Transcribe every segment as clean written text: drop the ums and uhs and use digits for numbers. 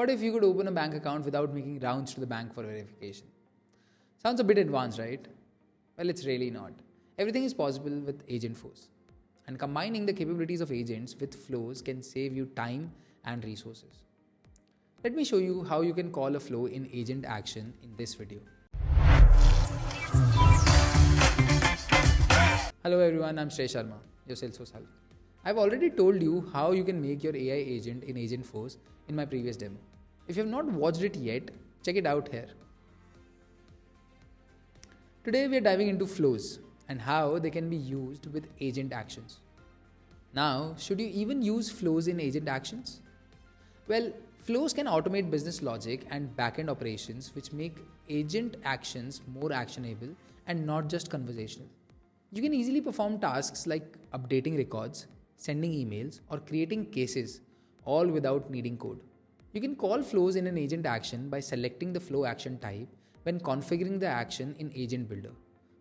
What if you could open a bank account without making rounds to the bank for verification? Sounds a bit advanced, right? Well, it's really not. Everything is possible with Agentforce. And combining the capabilities of agents with flows can save you time and resources. Let me show you how you can call a flow in agent action in this video. Hello everyone, I'm Sharma, your Salesforce help. I've already told you how you can make your AI agent in Agentforce in my previous demo. If you have not watched it yet, check it out here. Today we are diving into flows and how they can be used with agent actions. Now, should you even use flows in agent actions? Well, flows can automate business logic and backend operations, which make agent actions more actionable and not just conversational. You can easily perform tasks like updating records, sending emails, or creating cases, all without needing code. You can call flows in an agent action by selecting the flow action type when configuring the action in Agent Builder,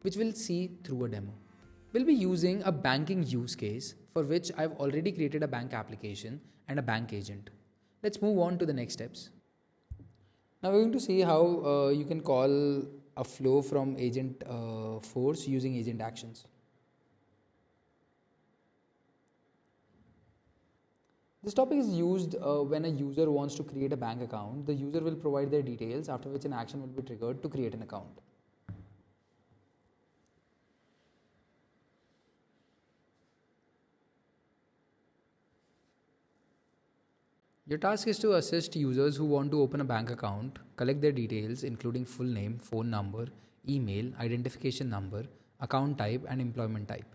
which we'll see through a demo. We'll be using a banking use case for which I've already created a bank application and a bank agent. Let's move on to the next steps. Now we're going to see how you can call a flow from Agentforce using agent actions. This topic is used when a user wants to create a bank account. The user will provide their details, after which an action will be triggered to create an account. Your task is to assist users who want to open a bank account, collect their details including full name, phone number, email, identification number, account type and employment type.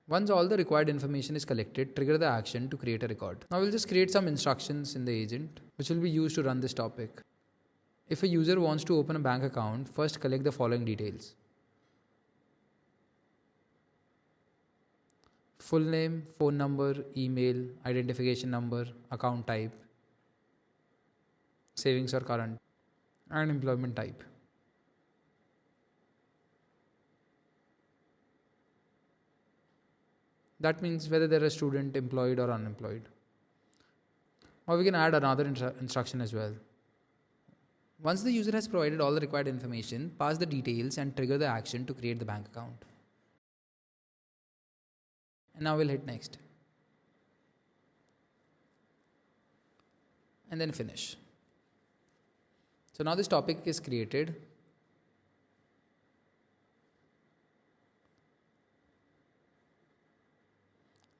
Once all the required information is collected, trigger the action to create a record. Now we'll just create some instructions in the agent which will be used to run this topic. If a user wants to open a bank account, first collect the following details: full name, phone number, email, identification number, account type, savings or current, and employment type. That means whether they're a student, employed or unemployed. Or we can add another instruction as well. Once the user has provided all the required information, pass the details and trigger the action to create the bank account. And now we'll hit next. And then finish. So now this topic is created.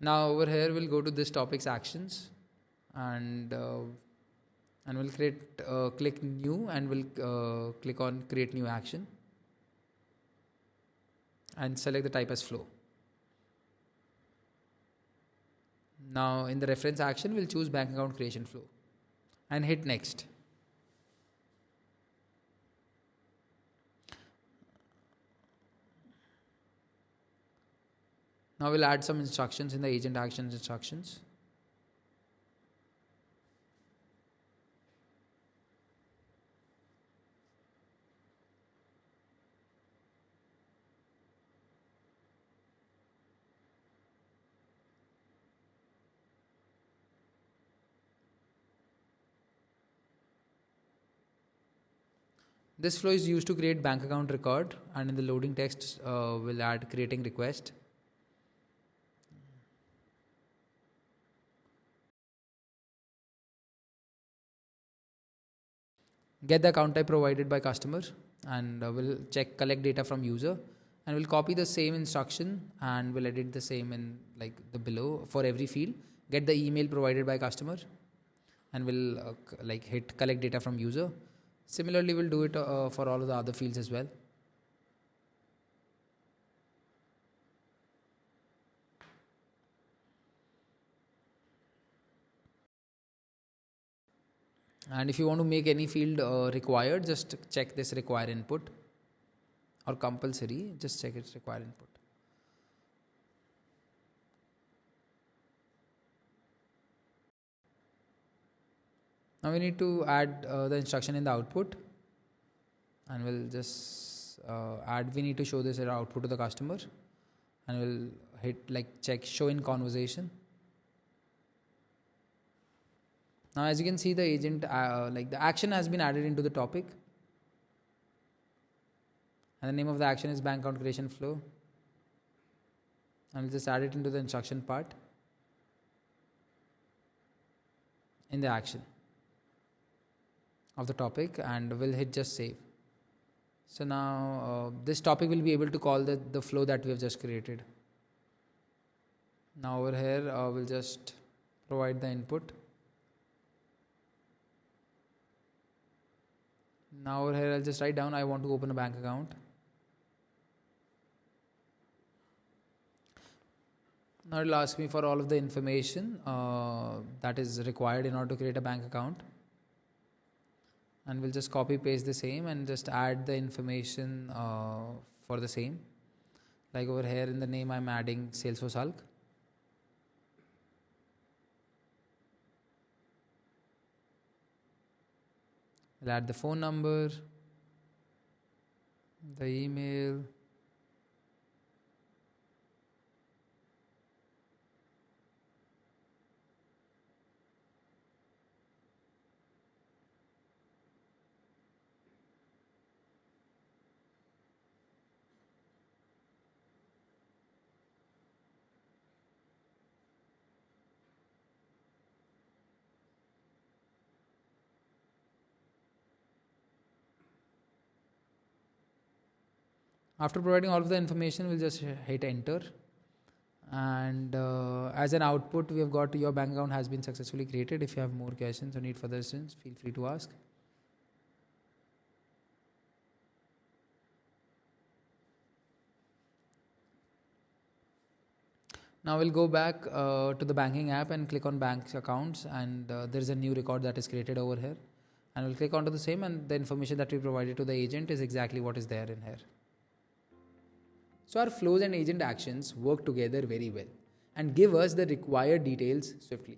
Now over here we'll go to this topic's actions and we'll click new and we'll click on create new action and select the type as flow. Now in the reference action we'll choose bank account creation flow and hit next. Now we'll add some instructions in the agent actions instructions. This flow is used to create bank account record, and in the loading text we'll add creating request. Get the account type provided by customer and we'll check collect data from user and we'll copy the same instruction and we'll edit the same in like the below for every field. Get the email provided by customer and we'll hit collect data from user. Similarly, we'll do it for all of the other fields as well. And if you want to make any field required, just check this require input, or compulsory, just check its require input. Now we need to add the instruction in the output, and we'll just we need to show this output to the customer, and we'll hit check show in conversation. Now, as you can see, the agent, the action has been added into the topic. And the name of the action is bank account creation flow. And we'll just add it into the instruction part in the action of the topic, and we'll hit just save. So now this topic will be able to call the flow that we have just created. Now over here we'll just provide the input. Now over here I'll just write down I want to open a bank account. Now it will ask me for all of the information that is required in order to create a bank account. And we'll just copy paste the same and just add the information for the same. Like over here in the name I'm adding Salesforce Hulk. We'll add the phone number, the email, After providing all of the information, we'll just hit enter. And as an output, we have got your bank account has been successfully created. If you have more questions or need further assistance, feel free to ask. Now we'll go back to the banking app and click on bank accounts, and there's a new record that is created over here. And we'll click onto the same, and the information that we provided to the agent is exactly what is there in here. So our flows and agent actions work together very well and give us the required details swiftly.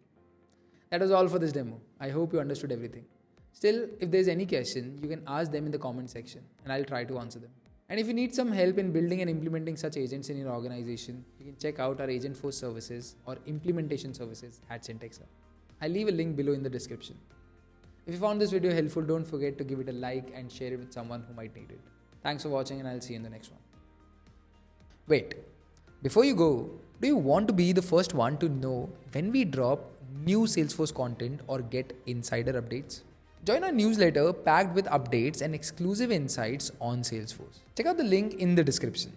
That was all for this demo. I hope you understood everything. Still, if there's any question, you can ask them in the comment section and I'll try to answer them. And if you need some help in building and implementing such agents in your organization, you can check out our Agentforce services or implementation services at Syntexa. I'll leave a link below in the description. If you found this video helpful, don't forget to give it a like and share it with someone who might need it. Thanks for watching, and I'll see you in the next one. Wait, before you go, do you want to be the first one to know when we drop new Salesforce content or get insider updates? Join our newsletter packed with updates and exclusive insights on Salesforce. Check out the link in the description.